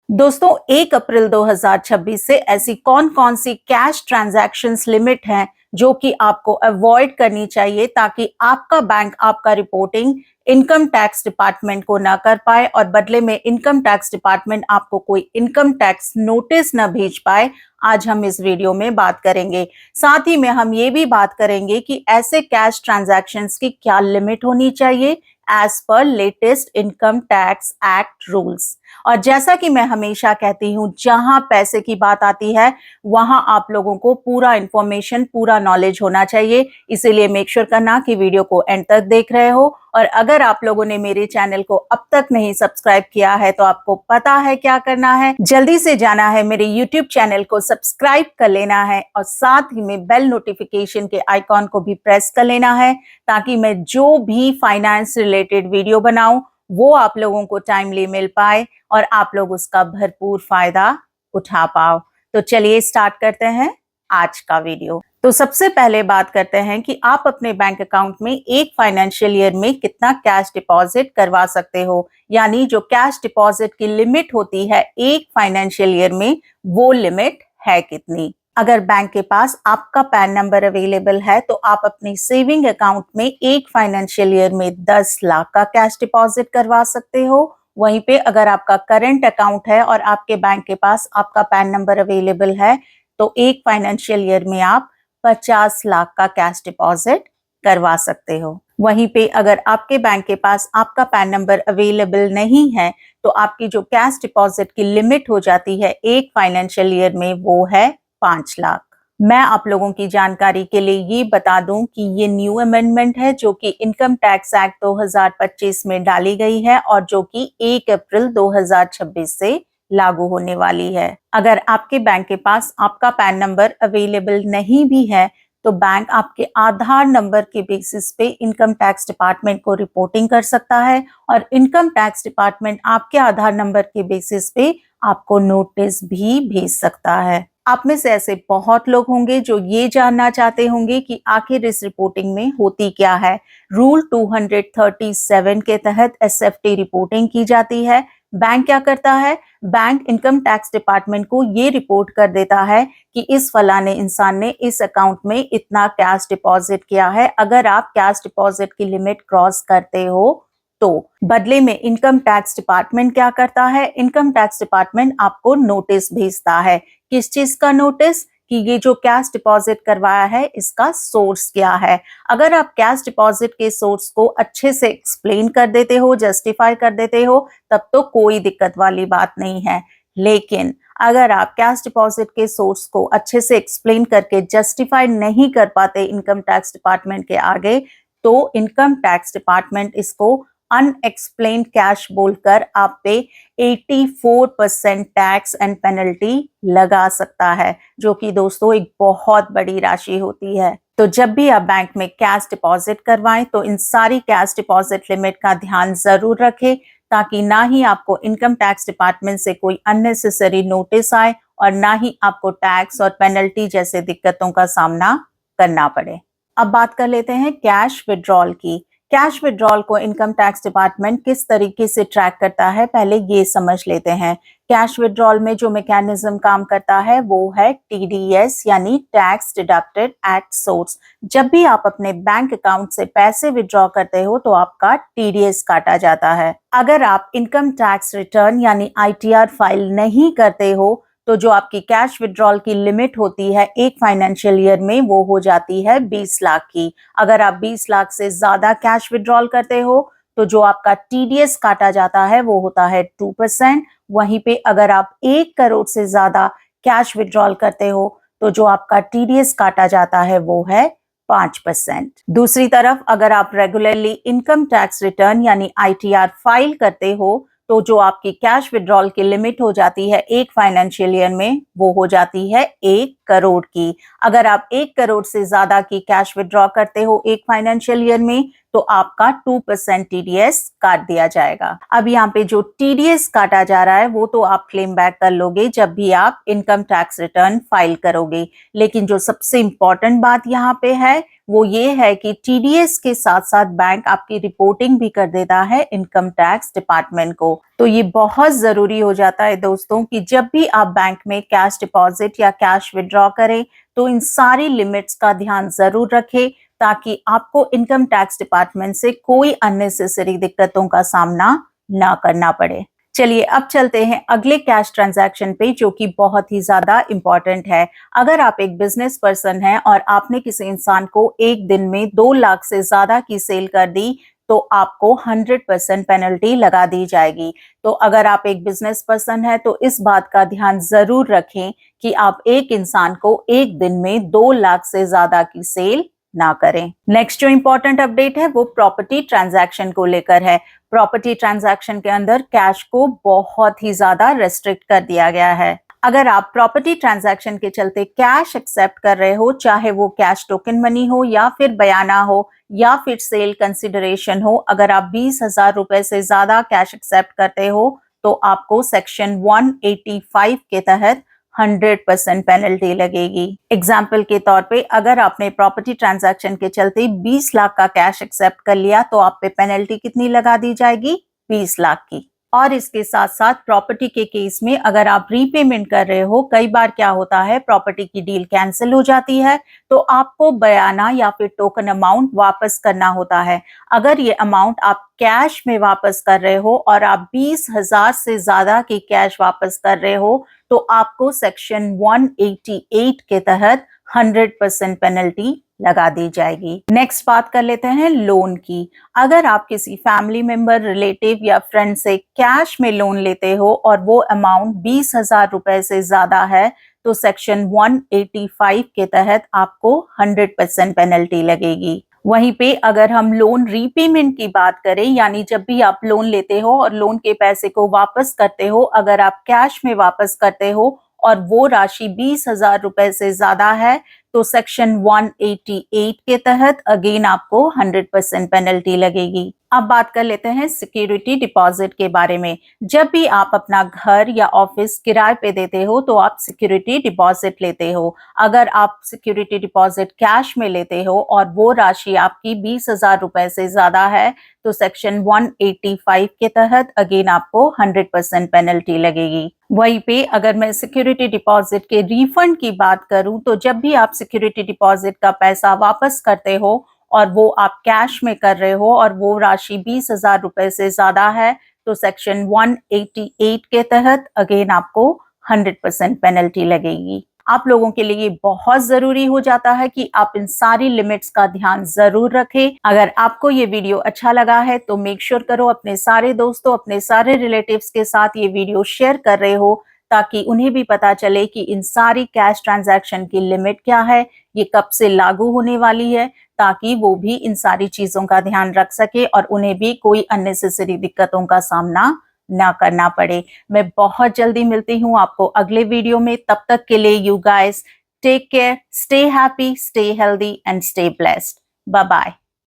दोस्तों 1 अप्रैल 2026 से ऐसी कौन-कौन सी कैश ट्रांजैक्शंस लिमिट हैं जो कि आपको अवॉइड करनी चाहिए ताकि आपका बैंक आपका रिपोर्टिंग इनकम टैक्स डिपार्टमेंट को ना कर पाए और बदले में इनकम टैक्स डिपार्टमेंट आपको कोई इनकम टैक्स नोटिस ना भेज पाए। आज हम इस वीडियो में बात करेंगे। साथ ही में हम ये भी बात करेंगे कि ऐसे कैश ट्रांजैक्शंस की क्या लिमिट होनी चाहिए एज पर latest income tax act rules. और जैसा कि मैं हमेशा कहती हूं, जहां पैसे की बात आती है वहां आप लोगों को पूरा इंफॉर्मेशन, पूरा नॉलेज होना चाहिए। इसीलिए मेक श्योर करना कि वीडियो को एंड तक देख रहे हो। और अगर आप लोगों ने मेरे चैनल को अब तक नहीं सब्सक्राइब किया है तो आपको पता है क्या करना है। जल्दी से जाना है, मेरे यूट्यूब चैनल को सब्सक्राइब कर लेना है और साथ ही में बेल नोटिफिकेशन के आइकॉन को भी प्रेस कर लेना है ताकि मैं जो भी फाइनेंस रिलेटेड वीडियो बनाऊं वो आप लोगों को टाइमली मिल पाए और आप लोग उसका भरपूर फायदा उठा पाओ। तो चलिए स्टार्ट करते हैं आज का वीडियो। तो सबसे पहले बात करते हैं कि आप अपने बैंक अकाउंट में एक फाइनेंशियल ईयर में कितना कैश डिपॉजिट करवा सकते हो, यानी जो कैश डिपॉजिट की लिमिट होती है एक फाइनेंशियल ईयर में, वो लिमिट है कितनी। अगर बैंक के पास आपका पैन नंबर अवेलेबल है तो आप अपनी सेविंग अकाउंट में एक फाइनेंशियल ईयर में 10 लाख का कैश डिपॉजिट करवा सकते हो। वहीं पे अगर आपका करंट अकाउंट है और आपके बैंक के पास आपका पैन नंबर अवेलेबल है तो एक फाइनेंशियल ईयर में आप 50 लाख का कैश डिपॉजिट करवा सकते हो। वहीं पे अगर आपके बैंक के पास आपका पैन नंबर अवेलेबल नहीं है तो आपकी जो कैश डिपॉजिट की लिमिट हो जाती है एक फाइनेंशियल ईयर में, वो है 5 लाख। मैं आप लोगों की जानकारी के लिए ये बता दूं कि ये न्यू अमेंडमेंट है जो कि इनकम टैक्स एक्ट 2025 में डाली गई है और जो कि 1 अप्रैल 2026 से लागू होने वाली है। अगर आपके बैंक के पास आपका पैन नंबर अवेलेबल नहीं भी है तो बैंक आपके आधार नंबर के बेसिस पे इनकम टैक्स डिपार्टमेंट को रिपोर्टिंग कर सकता है और इनकम टैक्स डिपार्टमेंट आपके आधार नंबर के बेसिस पे आपको नोटिस भी भेज सकता है। आप में से ऐसे बहुत लोग होंगे जो ये जानना चाहते होंगे कि आखिर इस रिपोर्टिंग में होती क्या है। रूल 237 के तहत एसएफटी रिपोर्टिंग की जाती है। बैंक क्या करता है? बैंक इनकम टैक्स डिपार्टमेंट को ये रिपोर्ट कर देता है कि इस फलाने इंसान ने इस अकाउंट में इतना कैश डिपॉजिट किया है। अगर आप कैश डिपॉजिट की लिमिट क्रॉस करते हो तो बदले में इनकम टैक्स डिपार्टमेंट क्या करता है? इनकम टैक्स डिपार्टमेंट आपको नोटिस भेजता है। किस चीज का नोटिस? कि ये जो कैश डिपॉजिट करवाया है इसका सोर्स क्या है। अगर आप कैश डिपॉजिट के सोर्स को अच्छे से एक्सप्लेन कर देते हो, जस्टिफाई कर देते हो, तब तो कोई दिक्कत वाली बात नहीं है। लेकिन अगर आप कैश डिपॉजिट के सोर्स को अच्छे से एक्सप्लेन करके जस्टिफाई नहीं कर पाते इनकम टैक्स डिपार्टमेंट के आगे, तो इनकम टैक्स डिपार्टमेंट इसको अनएक्सप्लेन्ड कैश बोलकर आप पे 84% टैक्स एंड पेनल्टी लगा सकता है, जो कि दोस्तों एक बहुत बड़ी राशि होती है। तो जब भी आप बैंक में कैश डिपॉजिट करवाएं तो इन सारी कैश डिपॉजिट लिमिट का ध्यान जरूर रखें ताकि ना ही आपको इनकम टैक्स डिपार्टमेंट से कोई अननेसेसरी नोटिस आए और ना ही आपको टैक्स और पेनल्टी जैसे दिक्कतों का सामना करना पड़े। अब बात कर लेते हैं कैश विड्रॉल की। कैश विड्रॉल को इनकम टैक्स डिपार्टमेंट किस तरीके से ट्रैक करता है, पहले ये समझ लेते हैं। कैश विड्रॉल में जो मैकेनिज्म काम करता है वो है टीडीएस यानी टैक्स डिडक्टेड एट सोर्स। जब भी आप अपने बैंक अकाउंट से पैसे विड्रॉ करते हो तो आपका टीडीएस काटा जाता है। अगर आप इनकम टैक्स रिटर्न यानी आईटीआर फाइल नहीं करते हो तो जो आपकी कैश विड्रॉल की लिमिट होती है एक फाइनेंशियल ईयर में, वो हो जाती है 20 लाख की। अगर आप 20 लाख से ज्यादा कैश विड्रॉल करते हो तो जो आपका टीडीएस काटा जाता है वो होता है 2%। वहीं पे अगर आप 1 करोड़ से ज्यादा कैश विड्रॉल करते हो तो जो आपका टीडीएस काटा जाता है वो है 5%। दूसरी तरफ अगर आप रेगुलरली इनकम टैक्स रिटर्न यानी आईटीआर फाइल करते हो तो जो आपकी कैश विड्रॉल की लिमिट हो जाती है एक फाइनेंशियल ईयर में, वो हो जाती है 1 करोड़ की। अगर आप 1 करोड़ से ज्यादा की कैश विड्रॉ करते हो एक फाइनेंशियल ईयर में तो आपका 2% TDS काट दिया जाएगा। अब यहाँ पे जो TDS काटा जा रहा है वो तो आप क्लेम बैक कर लोगे जब भी आप इनकम टैक्स रिटर्न फाइल करोगे। लेकिन जो सबसे इंपॉर्टेंट बात यहाँ पे है वो ये है कि TDS के साथ साथ बैंक आपकी रिपोर्टिंग भी कर देता है इनकम टैक्स डिपार्टमेंट को। तो ये बहुत जरूरी हो जाता है दोस्तों कि जब भी आप बैंक में कैश डिपॉजिट या कैश विड्रॉ करें तो इन सारी लिमिट्स का ध्यान जरूर रखें ताकि आपको इनकम टैक्स डिपार्टमेंट से कोई अननेसेसरी दिक्कतों का सामना ना करना पड़े। चलिए अब चलते हैं अगले कैश ट्रांजैक्शन पे जो कि बहुत ही ज्यादा इंपॉर्टेंट है। अगर आप एक बिजनेस पर्सन हैं और आपने किसी इंसान को एक दिन में 2 लाख से ज्यादा की सेल कर दी तो आपको 100% पेनल्टी लगा दी जाएगी। तो अगर आप एक बिजनेस पर्सन है तो इस बात का ध्यान जरूर रखें कि आप एक इंसान को एक दिन में 2 लाख से ज्यादा की सेल ना करें। नेक्स्ट जो इंपॉर्टेंट अपडेट है वो प्रॉपर्टी ट्रांजैक्शन को लेकर है। प्रॉपर्टी ट्रांजैक्शन के अंदर कैश को बहुत ही ज्यादा रेस्ट्रिक्ट कर दिया गया है। अगर आप प्रॉपर्टी ट्रांजैक्शन के चलते कैश एक्सेप्ट कर रहे हो, चाहे वो कैश टोकन मनी हो या फिर बयाना हो या फिर सेल कंसिडरेशन हो, अगर आप 20,000 रुपए से ज्यादा कैश एक्सेप्ट करते हो तो आपको सेक्शन 185 के तहत 100% पेनल्टी लगेगी। एग्जाम्पल के तौर पे अगर आपने प्रॉपर्टी ट्रांजैक्शन के चलते 20 लाख का कैश एक्सेप्ट कर लिया तो आप पे पेनल्टी कितनी लगा दी जाएगी? 20 लाख की। और इसके साथ साथ प्रॉपर्टी के केस में अगर आप रीपेमेंट कर रहे हो, कई बार क्या होता है प्रॉपर्टी की डील कैंसिल हो जाती है तो आपको बयाना या फिर टोकन अमाउंट वापस करना होता है। अगर ये अमाउंट आप कैश में वापस कर रहे हो और आप 20,000 से ज्यादा की कैश वापस कर रहे हो तो आपको सेक्शन 188 के तहत 100% पेनल्टी लगा दी जाएगी। नेक्स्ट बात कर लेते हैं लोन की। अगर आप किसी फैमिली मेंबर, रिलेटिव या फ्रेंड से कैश में लोन लेते हो और वो अमाउंट 20,000 रुपए से ज्यादा है तो सेक्शन 185 के तहत आपको 100% पेनल्टी लगेगी। वहीं पे अगर हम लोन रीपेमेंट की बात करें, यानी जब भी आप लोन लेते हो और लोन के पैसे को वापस करते हो, अगर आप कैश में वापस करते हो और वो राशि 20,000 रुपए से ज्यादा है तो सेक्शन 188 के तहत अगेन आपको 100% पेनल्टी लगेगी। अब बात कर लेते हैं सिक्योरिटी डिपॉजिट के बारे में। जब भी आप अपना घर या ऑफिस किराए पे देते हो तो आप सिक्योरिटी डिपॉजिट लेते हो। अगर आप सिक्योरिटी डिपॉजिट कैश में लेते हो और वो राशि आपकी 20,000 रुपए से ज्यादा है तो सेक्शन 185 के तहत अगेन आपको 100% पेनल्टी लगेगी। वहीं पे अगर मैं सिक्योरिटी डिपॉजिट के रिफंड की बात करूं तो जब भी आप सिक्योरिटी डिपॉजिट का पैसा वापस करते हो और वो आप कैश में कर रहे हो और वो राशि 20,000 रुपए से ज्यादा है तो सेक्शन 188 के तहत अगेन आपको 100% पेनल्टी लगेगी। आप लोगों के लिए बहुत जरूरी हो जाता है कि आप इन सारी लिमिट्स का ध्यान जरूर रखें। अगर आपको ये वीडियो अच्छा लगा है तो मेक श्योर करो अपने सारे दोस्तों, अपने सारे रिलेटिव्स के साथ ये वीडियो शेयर कर रहे हो ताकि उन्हें भी पता चले कि इन सारी कैश ट्रांजैक्शन की लिमिट क्या है, ये कब से लागू होने वाली है, ताकि वो भी इन सारी चीजों का ध्यान रख सके और उन्हें भी कोई अननेसेसरी दिक्कतों का सामना ना करना पड़े। मैं बहुत जल्दी मिलती हूँ आपको अगले वीडियो में। तब तक के लिए you guys take care, stay happy, stay healthy and stay blessed. Bye bye.